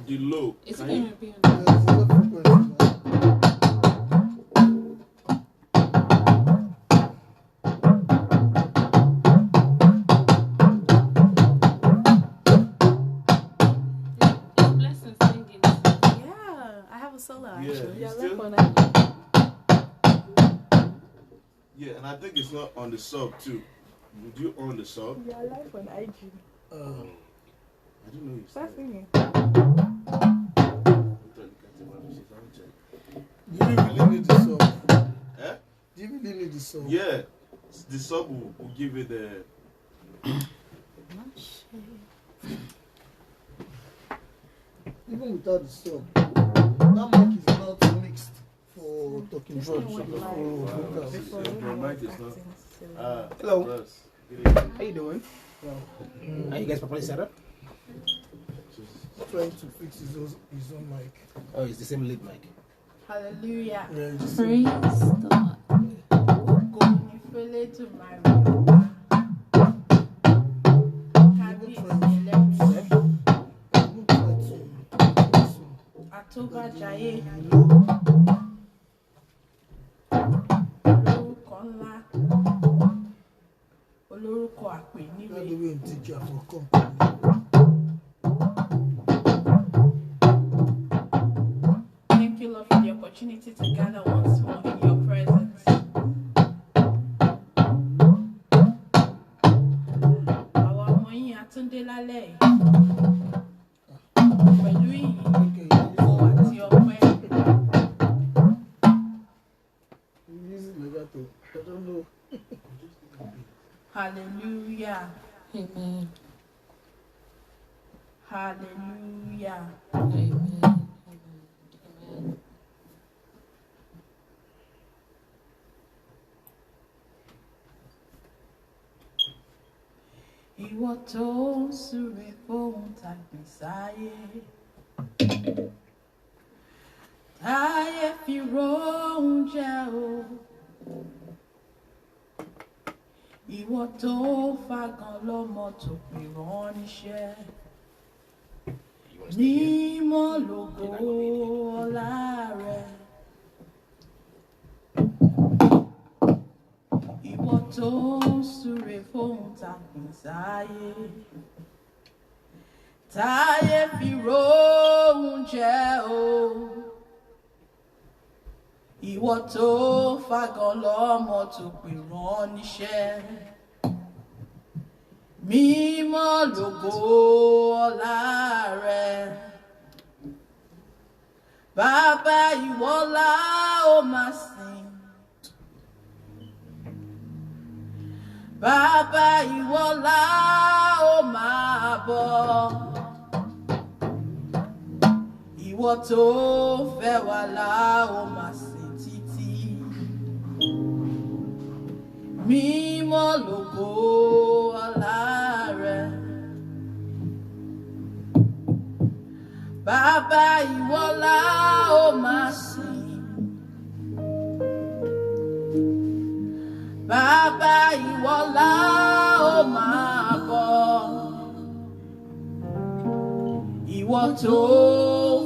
the low. It's going to be Yeah, and I think it's not on the sub too. Would you on the sub? Yeah, live on IG. I didn't know you Start singing. Do you really need the sub? Eh? Do you really need the sub? Yeah, the sub will give it the. Even without the sub, that mic is not mixed for talking drums. Hello. How you doing? Are you guys properly set up? Trying to fix his own mic. Oh, it's the same lead mic. Hallelujah. Yeah, it's praise the Lord. To my Atoba Jaye olórúkọ ńlá olórúkọ àpè níwèé. That's the way teacher for company. Thank you, Lord, for the opportunity to gather once more in your presence. Àwọn ọmọ yín Àtúndé lálẹ́ yìí pẹ̀lú ìyìn àti ọpẹ́. I don't know. Hallelujah. Amen. Hallelujah. Amen. Amen. Ìwọ tó ń súre fóun tàbí sáyé. Táyé fi róhun jẹ o. Ìwọ tó fagàn lọ́mọ tó pè wọ́n níṣẹ́. Mímọ́ lógo ọlá rẹ̀. Ìwọ tó ń súre fóun tàbí sáyé. Táyé fi róhun jẹ o. Ìwọ tó fagàn lọ́mọ tó pè wọ́n níṣẹ́. Mímọ́ lógo ọlá rẹ̀. Bàbá ìwọ la ó máa sìn. Bàbá ìwọ la ó máa bọ̀. Ìwọ tó fẹ́ wa la ó máa sìn títí. Mímọ́ lógo ọlá rẹ̀. Bàbá ìwọ la ó máa sìn. Bàbá ìwọ la ó máa bọ̀. Ìwọ tó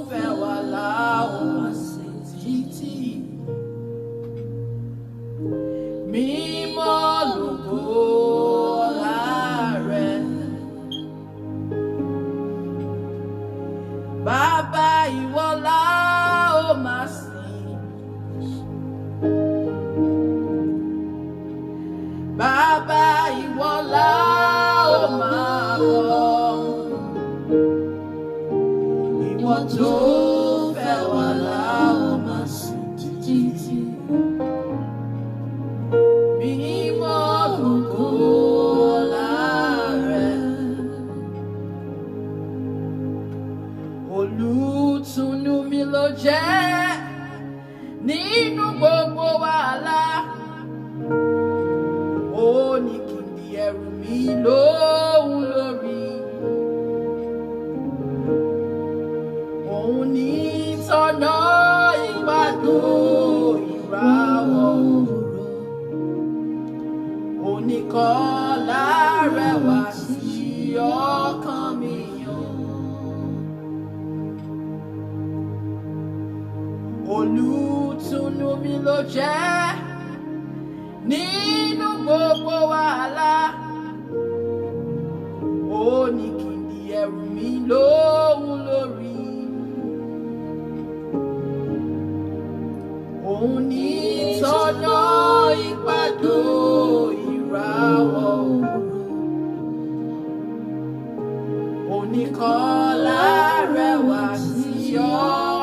fẹ́ wa la ó máa sìn títí. Mímọ́ lógo ọlá rẹ̀. Bàbá ìwọ la ó máa sìn. Bàbá ìwọ la ó máa bọ̀. Ìwọ tó fẹ́ wa la ó máa sìn títí. Mímọ́ lógo ọlá rẹ̀. Olùtùnú mi ló jẹ́ nínú gbogbo wàhálà. Ó ní kí n di ẹrù mi lóhùn lórí. Òun ní tọ́nà ìgbádùn ìràwọ̀ òwúrọ̀. Oníkọ́lá rẹwà sí ọkàn mi yàn. olùtùnú mi ló jẹ́ nínú gbogbo wàhálà. Ó ní kí n di ẹrù mi lóhùn lórí. Òun ní tọ́nà ìpàdó ìràwọ̀ òwúrọ̀. Oníkọ́lá rẹwà sí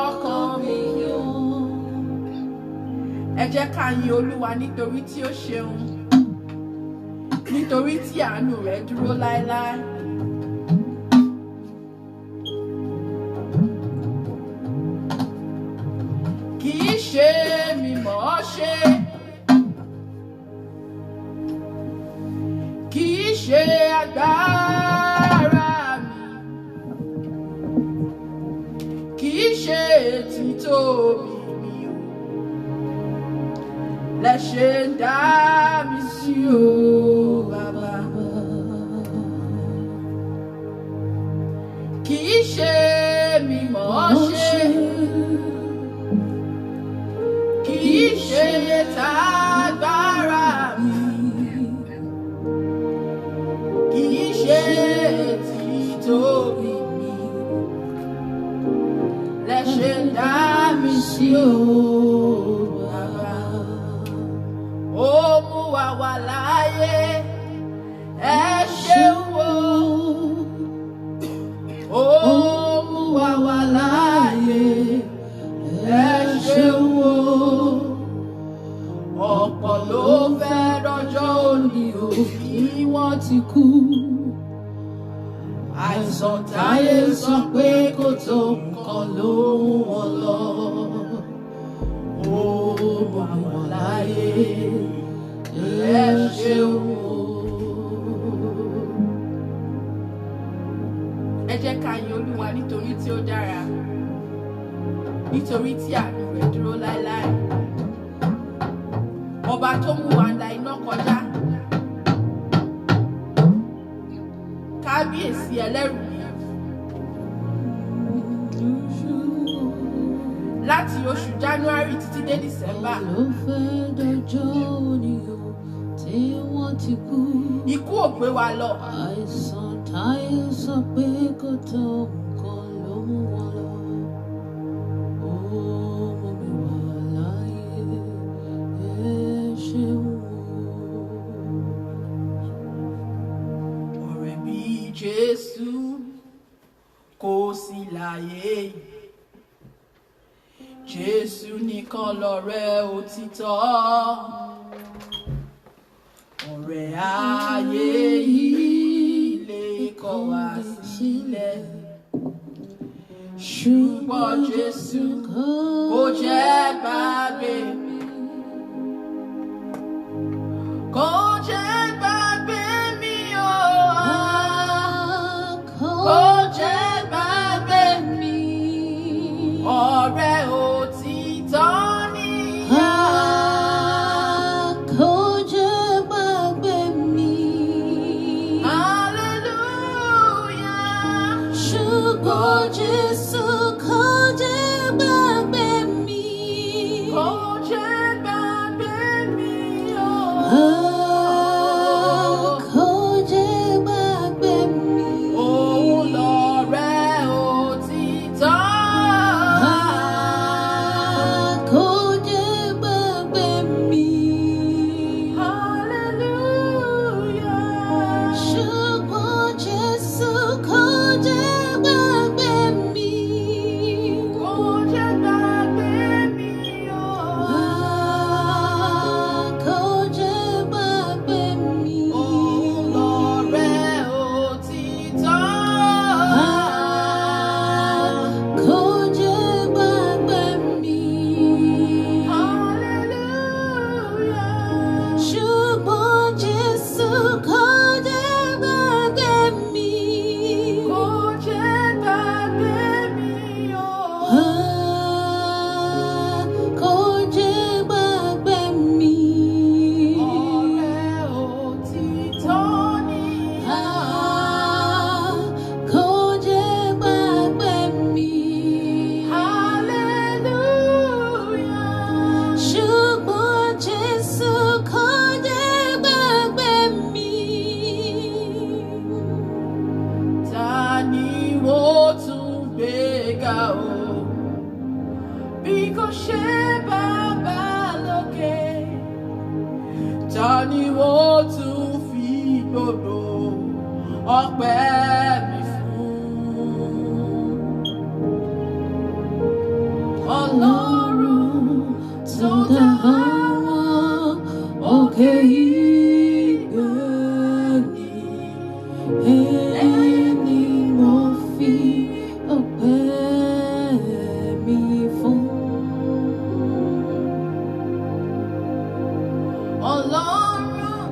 ọkàn mi yó. Ẹ jẹ́ ká yin Olúwa nítorí tí ó ṣeun, nítorí tí àánú rẹ̀ dúró láéláé. Kì í ṣe mi mọ̀ ọ́ ṣe, kì í ṣe agbára mi, kì í ṣe títóbi mi o, lẹ ṣe ń dá mi sí o bàbá. Kì í ṣe mi mọ̀ ọ́ ṣe, kì í ṣe tágbára mi, kì í ṣe títóbi mi, lẹ ṣe ń dá mi sí o bàbá. Ó mú wa wà láyé, ẹ ṣeun o. Ó mú wa wà láyé, ẹ ṣeun o. Ọ̀pọ̀ ló fẹ́ dọjọ́ òní o kí wọ́n ti kú. Àìsàn táyé sọ pé kò tó nǹkan ló mú wọn lọ. Ó mú wa wà láyé, ẹ ṣeun o. Ẹ jẹ́ ká yin Olúwa nítorí tí ó dára, nítorí tí àánú rẹ̀ dúró láéláé. Ọba tó mú wa la iná kọjá, kábíyèsí ẹlẹ́rù ni. Láti oṣù January títí dé December, ló fẹ́ dọjọ́ òní o tí wọ́n ti kú. Ikú ò gbé wa lọ. Àìsàn táyé sọ pé kò tó nǹkan ló mú wọn lọ. Ó mú mi wà láyé, ẹ ṣeun o. Ọ̀rẹ́ bí Jésù kò sí láyé yìí. Jésù nìkan lọ̀rẹ́ òtítọ́. Ọ̀rẹ́ ayé yìí lè kọ̀ wá sílẹ̀. Ṣùgbọ́n Jésù kò jẹ́ gbàgbé mi. Kò jẹ́ gbàgbé mi o. Kò jẹ́ gbàgbé mi. Ọ̀rẹ́ òtítọ́ níyà. Kò jẹ́ gbàgbé mi. Hallelujah. Ṣùgbọ́n Jésù kò jẹ́ gbàgbé mi. Kò jẹ́ Tani wọ́n tún fi gbogbo ọpẹ́ mi fún. Ọlọ́run tó dá àwọn òkè ìgbẹ́ni, ẹni mo fi ọpẹ́ mi fún. Ọlọ́run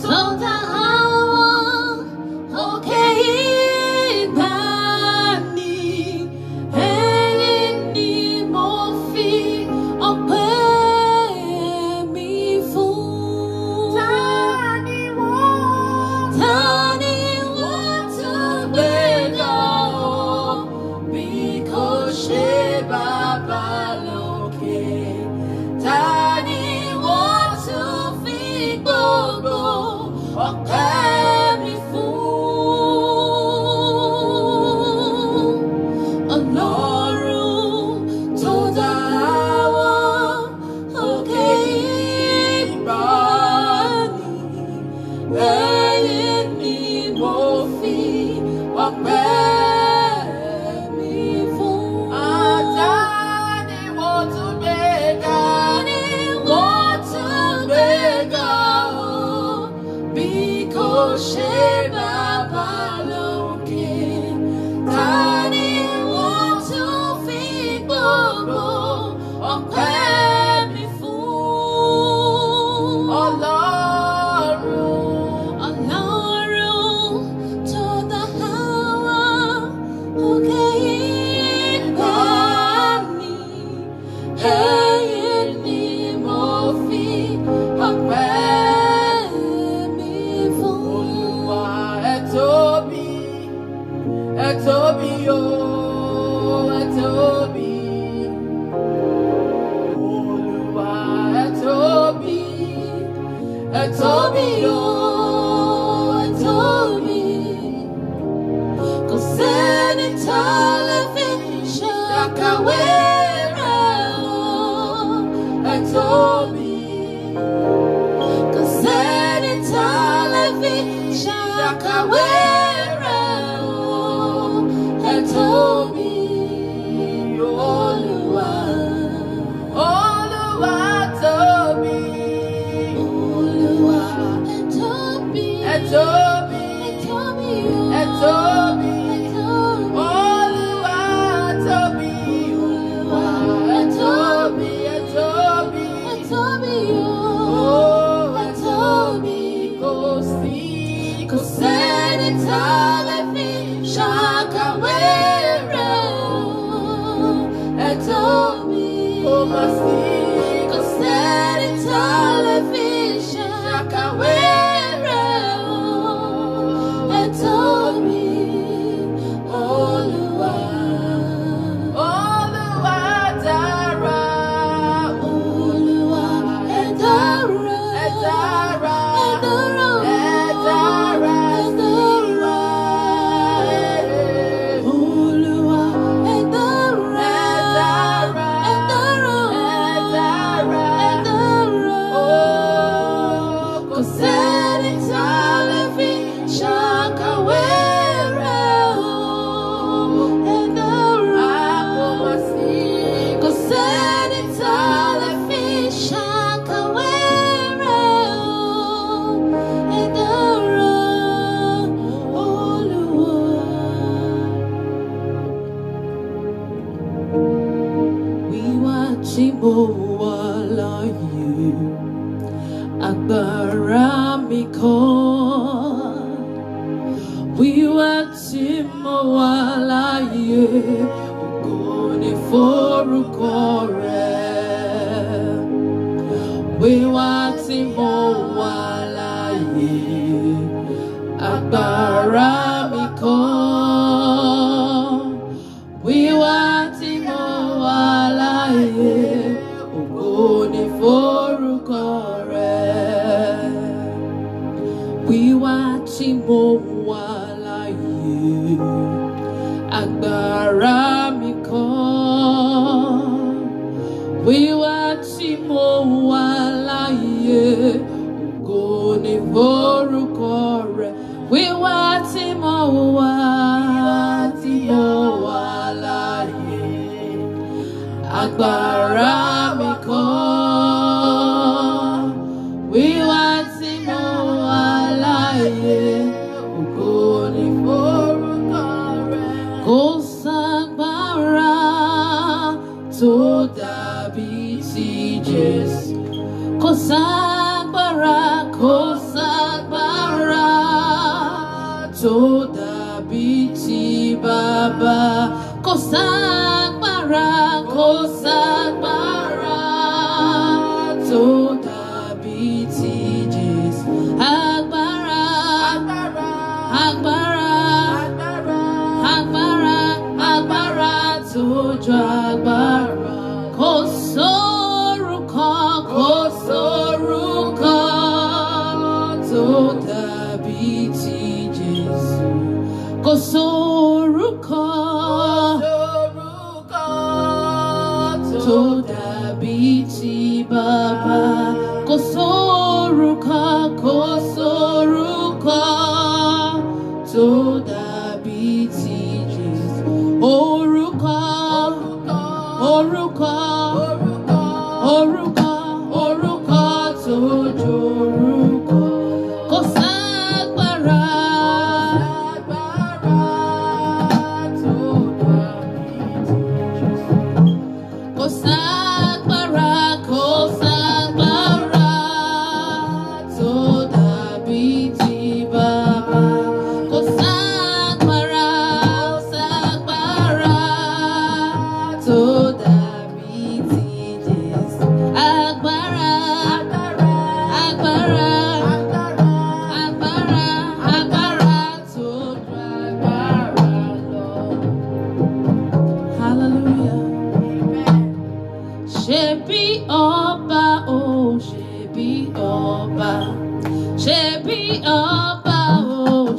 tó dá àwọn òkè ìgbàanì, ẹ̀yin ni mo fi ọpẹ́ mi fún. Ta ni wọ́n tún gbé ga o, bí kò ṣe Baba lókè? Ta ni wọ́n tún fi gbogbo ọpẹ́ mi fún? Ọlọ́run tó dá àwọn òkè ìgbàanì, ẹ̀yin ni mo fi ọpẹ́ mi fún. Ta ni wọ́n tún gbé ga? Wọ́n tún gbé ga o, bí kò ṣe Baba lókè? Ta ni wọ́n tún fi gbogbo ọpẹ́ mi fún? Ọlọ́run tó dá àwọn òkè ìgbàanì, ẹ̀yin ni mo fi ọpẹ́ mi fún. Olúwa ẹ tóbi o, ẹ tóbi. Olúwa ẹ tóbi o, ẹ tóbi. Kò sẹ́ni tá lè fi ṣàkàwé rẹ̀ o, ẹ tóbi. Kò sẹ́ni tá lè fi ṣàkàwé rẹ̀ o, ẹ tóbi. Olúwa, Olúwa tóbi. Olúwa ẹ tóbi. Ẹ tóbi. Ẹ tóbi. Olúwa tóbi. Olúwa ẹ tóbi. Ẹ tóbi. Ẹ tóbi o. Ẹ tóbi. Kò sẹ́ni tá lè fi ṣàkàwé rẹ̀ o, ẹ tóbi. Kò sẹ́ni tá lè fi ṣàkàwé rẹ̀ o, ẹ tóbi. Olúwa, Olúwa dára. Olúwa ẹ dára. Ẹ dára. Ẹ dára. Ẹ dára. Ẹ dára. Olúwa ẹ dára. Ẹ dára. Ẹ dára. Ẹ dára. Ẹ dára. Kò sẹ́ni tá lè fi ṣàkàwé rẹ̀ o, ẹ dára. Kò sẹ́ni tá lè fi ṣàkàwé rẹ̀ o, ẹ dára. Olúwa. Wíwá tí mo wà láyé, agbára mi kọ́. Wíwá tí mo wà láyé, ògo ni forúkọ rẹ̀. Wíwá tí mo wà láyé, agbára mi kọ́. Wíwá tí mo wà láyé, ògo ni forúkọ rẹ̀. Wíwá tí mo wà láyé, agbára mi kọ́. Wíwá tí mo wà láyé, ni forúkọ rẹ̀. Wíwá tí mo wá láyé, agbára mi kọ́. Wíwá tí mo wá láyé, ògo ni forúkọ rẹ̀. Kò ságbára tó dàbí ti Jésù. Kò ságbára tó dàbí ti Bàbá. Kò ságbára tó dàbí ti Jésù. Agbára tó ju agbára. Kò sórúkọ tó dàbí ti Jésù. Kò sórúkọ tó dàbí ti Bàbá. Kò sórúkọ tó dàbí ti Jésù. Orúkọ tó ju orúkọ. Kò ságbára tó dàbí ti Jésù. Kò ságbára tó dàbí ti Bàbá. Kò ságbára tó dàbí ti Jésù. Agbára tó ju agbára lọ. Hallelujah. Ṣebí ọba, ṣebí ọba, ṣebí ọba,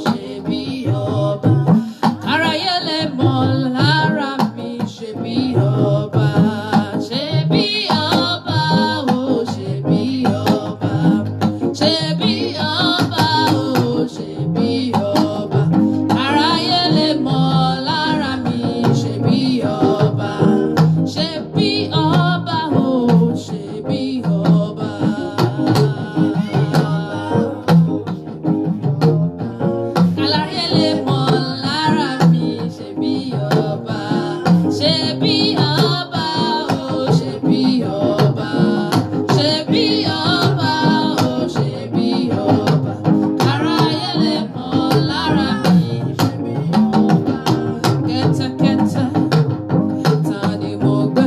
ṣebí ọba. Káráyé lè mọ̀ lára mi, ṣebí ọba. Ṣebí ọba, ṣebí ọba. Ṣebí ọba, ṣebí ọba. Káráyé lè mọ̀ lára mi, ṣebí ọba. Ṣebí ọba, ṣebí ọba. Káráyé lè mọ̀ lára mi, ṣebí ọba. Ṣebí ọba, ṣebí ọba. Ṣebí ọba, ṣebí ọba. Káráyé lè mọ̀ lára mi, ṣebí ọba. Kẹ́tẹ́kẹ́tẹ́ ta ni mo gbé?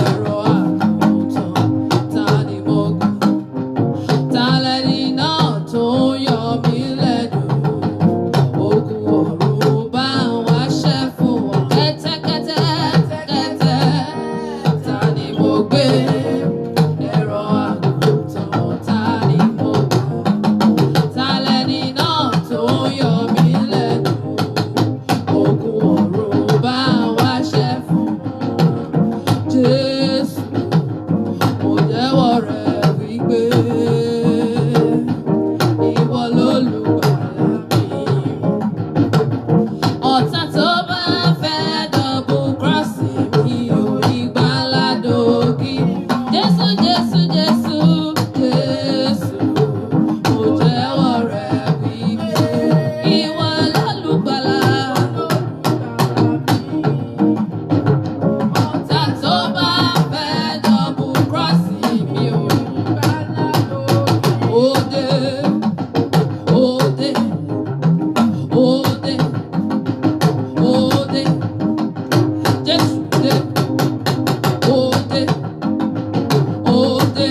Ẹ̀rọ àgùntàn ta ni mo gùn? Ta lẹni náà tó yọ mí lẹ́nu? Ogun ọ̀run bá wa ṣẹ́ fún wọn. Kẹ́tẹ́kẹ́tẹ́ ta ni mo gbé? Ẹ̀rọ àgùntàn ta ni mo gùn? Ta lẹni náà tó yọ mí lẹ́nu? Ogun ọ̀run bá wa ṣẹ́ fún wọn. Jésù, mo jẹ́wọ́ rẹ̀ wípé ìwọ lolùgbàlà mi. Ọ̀tá tó bá fẹ́ double cross mi ò ní gbàlà dògì. Jésù, Jésù, Jésù, Jésù, mo jẹ́wọ́ rẹ̀ wípé ìwọ lolùgbàlà mi. Ọ̀tá tó bá fẹ́ double cross mi ò ní gbàlà dògì. Òde, òde, òde, òde. Jésù dé. Òde, òde.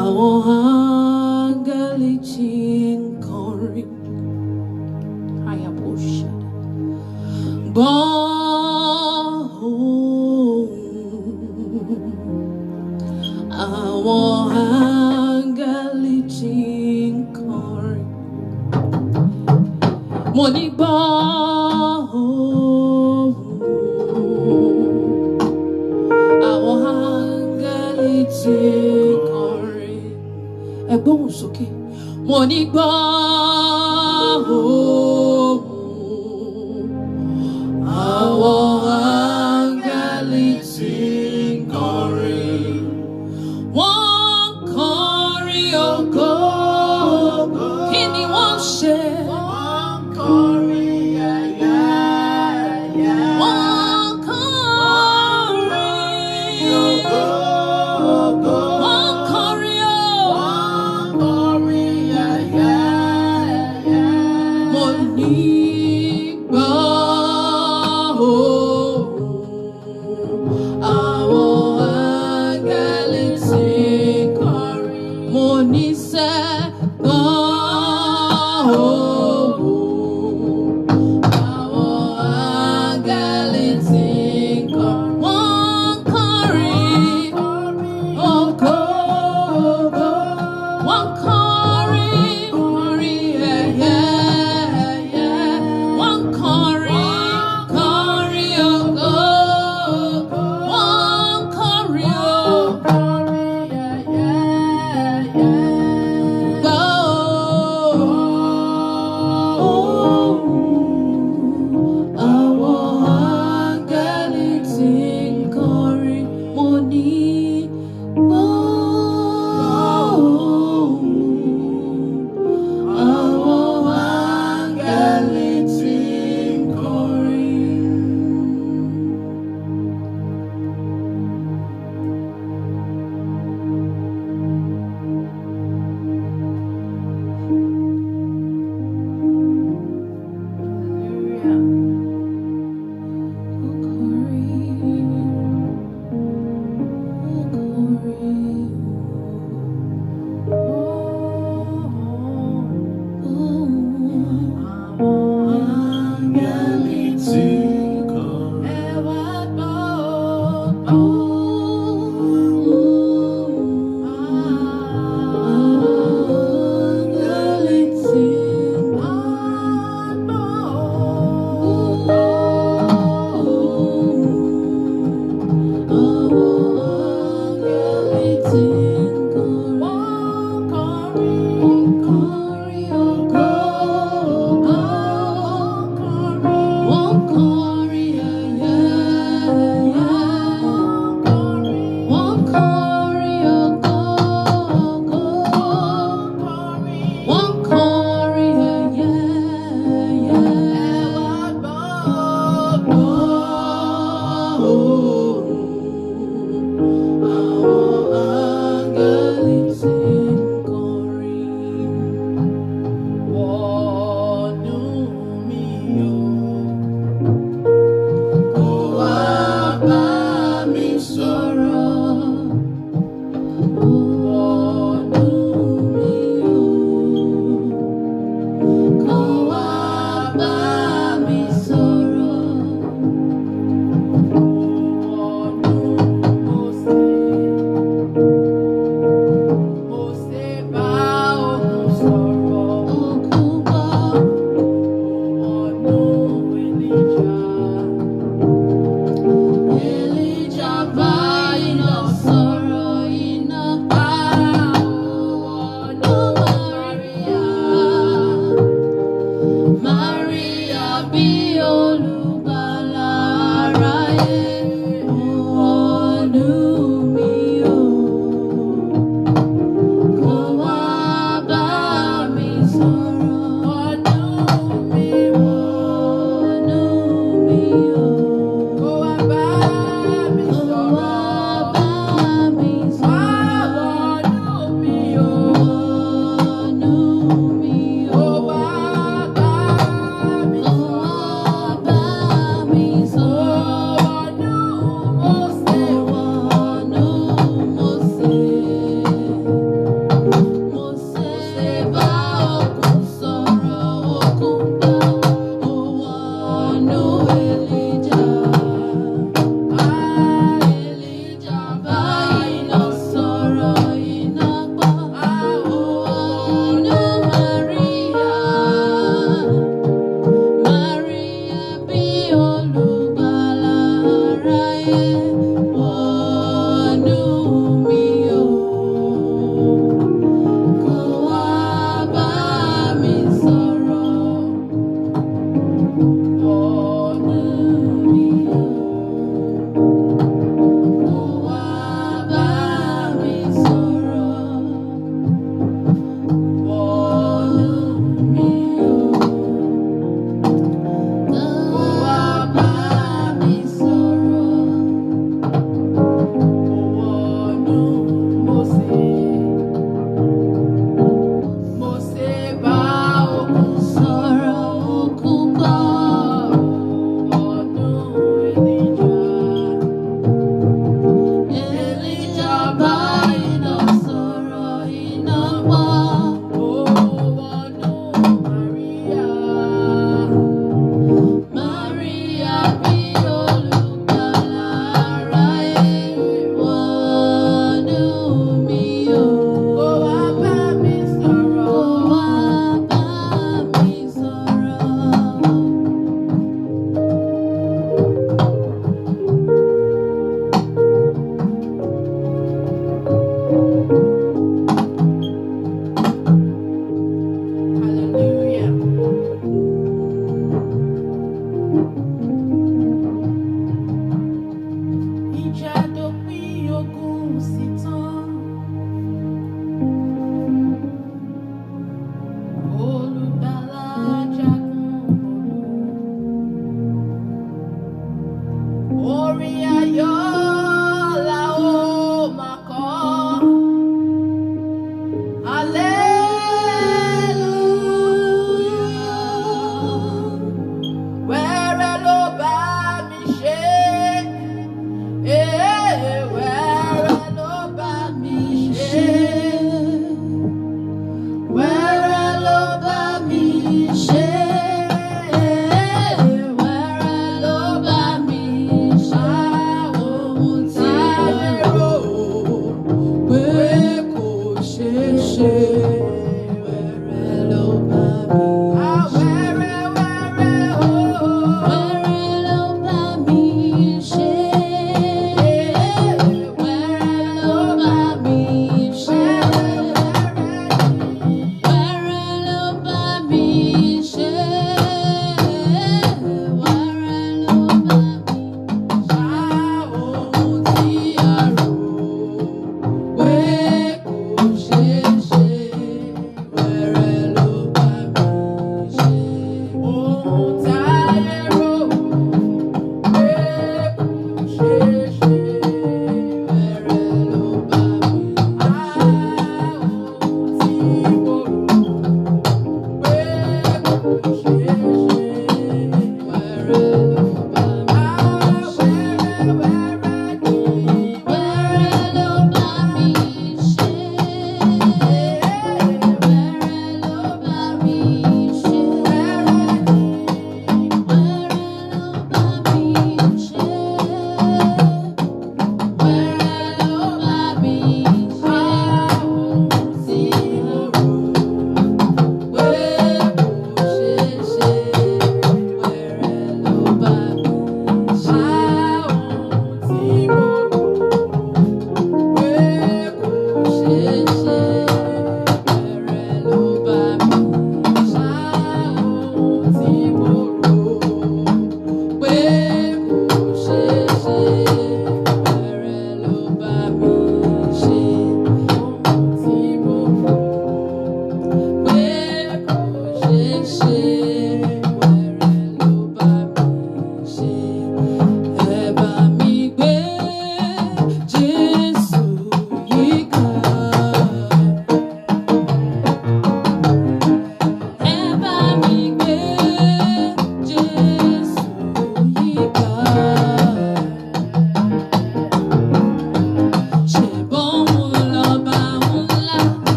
Àwọn áńgẹ́lì tí ń kọrin, Ayabosha, gbọ́ ohùn. Àwọn áńgẹ́lì tí ń kọrin, mo ní gbọ́ ohùn. Àwọn áńgẹ́lì tí ń kọrin, ẹ gbóhùn sókè, mo ní gbọ́ ohùn. Àwọn áńgẹ́lì tí ń kọrin, wọ́n kọrin ògo. Kí ni wọ́n ṣe? Wọ́n kọrin yẹ̀yẹ́. Wọ́n kọrin ògo. Wọ́n kọrin o. Wọ́n kọrin yẹ̀yẹ́.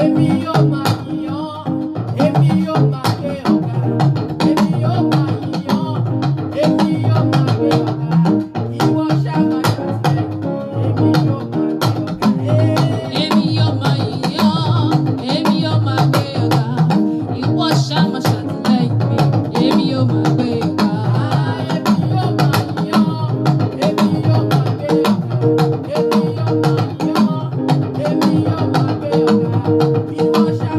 èmi yóò máa yìnyán, èmi yóò máa gbé ọ̀gá, èmi yóò máa yìnyán, èmi yóò máa gbé ọ̀gá, ìwọ ṣáà máa ṣàtìlẹ́yìn, èmi yóò máa gbé ọ̀gá. Èmi yóò máa yìnyán, èmi yóò máa gbé ọ̀gá, ìwọ ṣáà máa ṣàtìlẹ́yìn mi, èmi yóò máa gbé ọ̀gá. Èmi yóò máa yìnyán, èmi yóò máa gbé ọ̀gá, èmi yóò máa yìnyán, èmi yóò máa gbé ọ̀gá, ìwọ ṣáà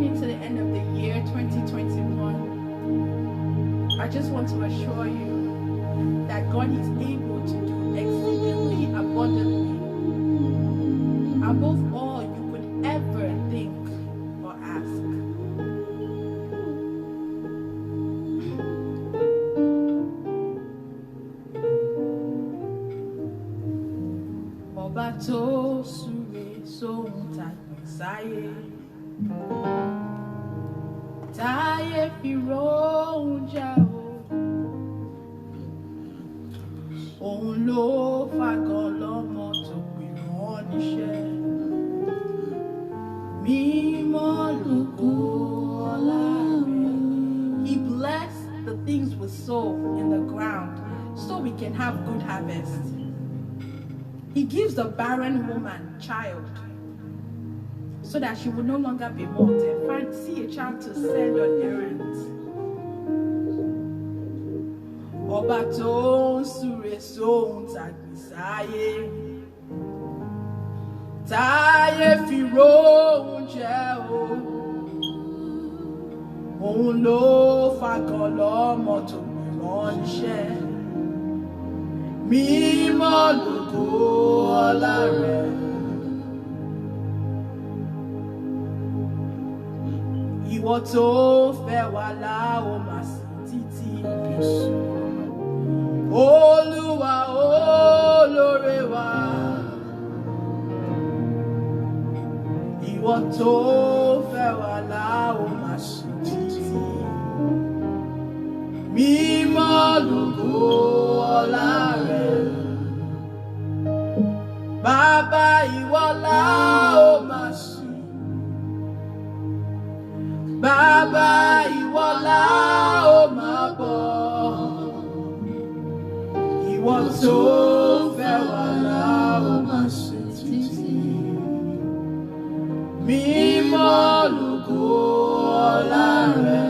coming to the end of the year 2021, I just want to assure you that God is able to do exceedingly abundantly above all you could ever think or ask. Ọba tó súre sóhun tàgbìn sáyé, táyé fi róhun jà o, òun ló fàgọ́ lọ́mọ tó pè wọ́n níṣẹ́. Mímọ́ lógo ọlá rẹ̀. He blessed the things we sow in the ground so we can have good harvest. He gives the barren woman child so that she will no longer be mocked and see a child to send on errands. Ọba tó ń súre sóhun tàgbìn sáyé, táyé fi róhun jẹ o, òun ló fàgọ́ lọ́mọ tó pè wọ́n níṣẹ́. Mímọ́ lógo ọlá rẹ̀. Ìwọ tó fẹ́ wá la ó máa sìn títí. Olúwa olóore wa. Ìwọ tó fẹ́ wá la ó máa sìn títí. Mímọ́ lógo ọlá rẹ̀. Bàbá ìwọ la ó máa sìn. Bàbá ìwọ la ó máa bọ̀. Ìwọ tó fẹ́ wá la ó máa sìn títí. Mímọ́ lógo ọlá rẹ̀.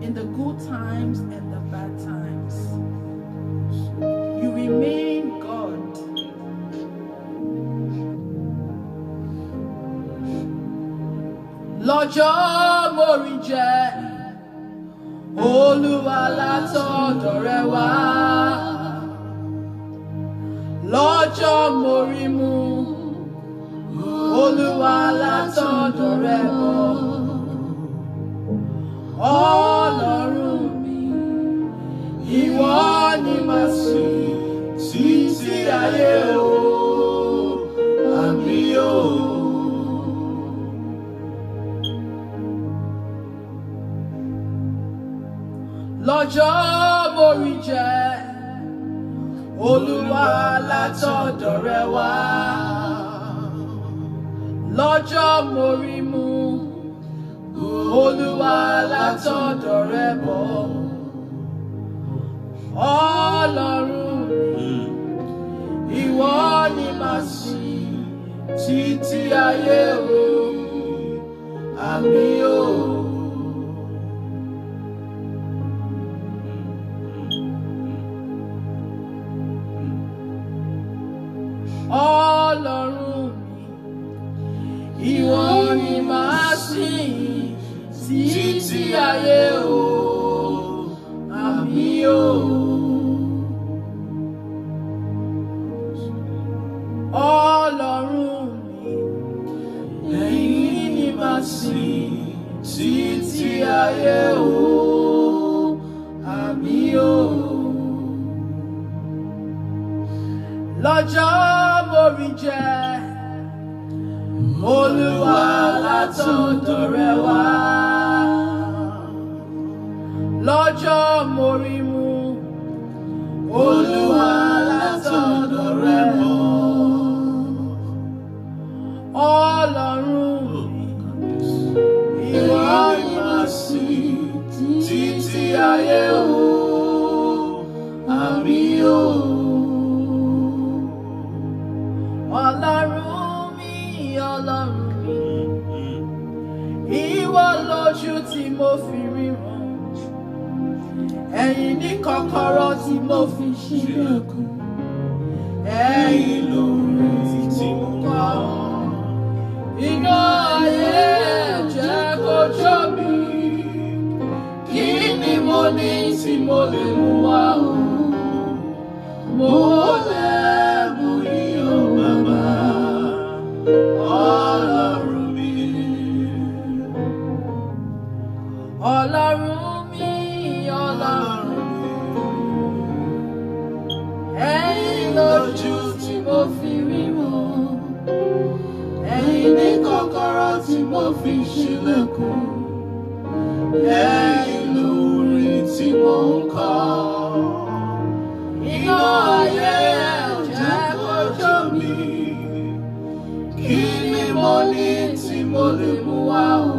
In the good times and the bad times, you remain God. Lọ́jọ́ mo rí jẹ, Olúwa látọ̀dọ̀ rẹ wá. Lọ́jọ́ mo rí mu, Olúwa látọ̀dọ̀ rẹ bọ̀. Ọlọ́run mi, ìwọ ni màá sìn títí ayé o, àmín o. Lọ́jọ́ mo rí jẹ, Olúwa látọ̀dọ̀ rẹ wá. Lọ́jọ́ mo rí mu, Olúwa látọ̀dọ̀ rẹ bọ̀. Ọlọ́run mi, ìwọ ni màá sìn títí ayé o, àmín o. Ọlọ́run mi, ìwọ ni màá sìn títí ayé o, àmín o. Ọlọ́run mi, ẹ̀yin ni màá sìn títí ayé o, àmín o. Lọ́jọ́ mo rí jẹ, Olúwa látọ̀dọ̀ rẹ wá. Lọ́jọ́ mo rí mu, Olúwa látọ̀dọ̀ rẹ bọ̀. Ọlọ́run mi, ìwọ ni màá sìn títí ayé o, àmín o. Ọlọ́run mi, ìwọ lójú tí mo fi ríran, ẹ̀yin ní kọ́kọ́rọ́ tí mo fi ṣílẹ̀kùn, ẹ̀yin lórí tí mo kọ́, ojú tí mo fi ríran, ẹ̀yin ní kọ́kọ́rọ́ tí mo fi ṣílẹ̀kùn, ẹ̀yin lórí tí mo ń kọ. Iná ayé ẹ̀ jẹ́ kó jó mi, kí ni mo ní tí mo lè mú wá o?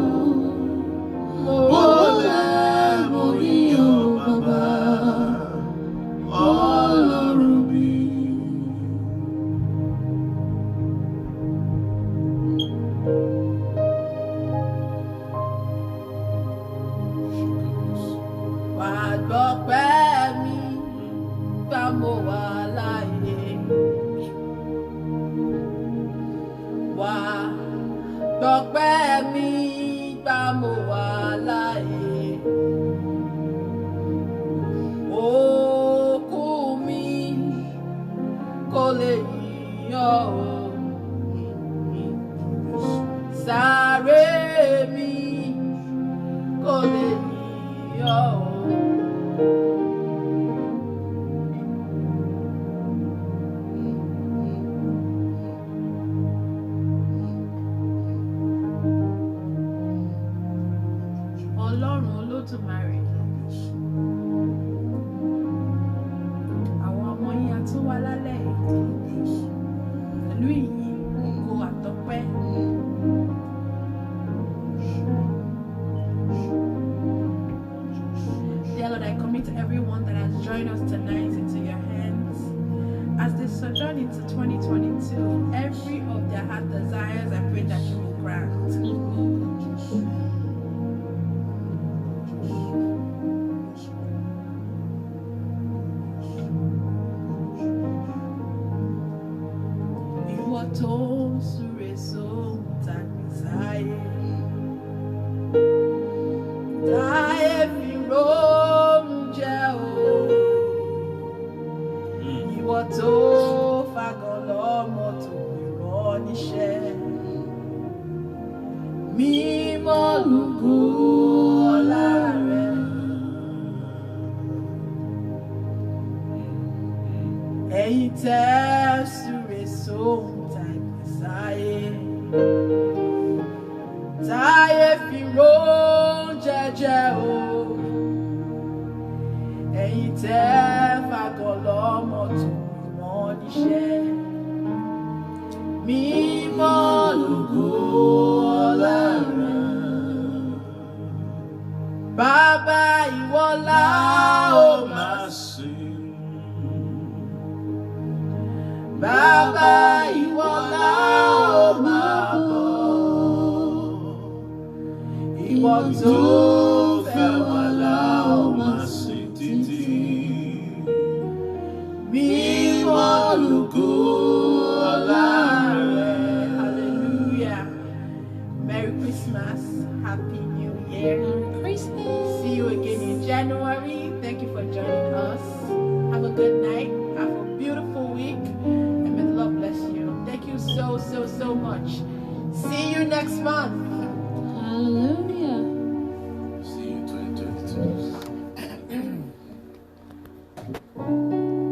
Mo lẹ̀ mo rí o bàbá, Ọlọ́run mi. Wà gbọ́pẹ́ mi gbà mo wà láàyè. Wà gbọ́pẹ́ mi gbà mo wà láàyè. Òkú mi kò lè yíyọ o. Sáré mi kò lè yíyọ o. Ọlọ́run Olódùmarè, àwọn ọmọ yín a tó wá lálẹ́ yìí pẹ̀lú ìyìn, ògo àtọpẹ́. Dear Lord, I commit everyone that has joined us tonight into your hands. As they sojourn into 2022, every of their heart desires, I pray that you will grant. Ìwọ tó ń súre sóhun tàbí sáyé, táyé fi róúnjẹ o. Ìwọ tó fagàn lọ́mọ tó rán níṣẹ́, mímọ́ lógo ọlá rẹ. Ẹ̀yin tẹ́ súre sóhun tàbí sáyé, táyé fi róúnjẹ jẹ o. Ẹ̀yin tẹ́ fagàn lọ́mọ tó rán níṣẹ́, mímọ́ lógo ọlá rẹ. Bàbá ìwọ la ó máa sìn, Bàbá ìwọ la ó máa bọ̀. Ìwọ tó fẹ́ wá la ó máa sìn títí. Mímọ́ lógo ọlá rẹ. Hallelujah. Merry Christmas. Happy New Year. Christmas. See you again in January. Thank you for joining us. Have a good night. Have a beautiful week. And may the Lord bless you. Thank you so much. See you next month. Hallelujah.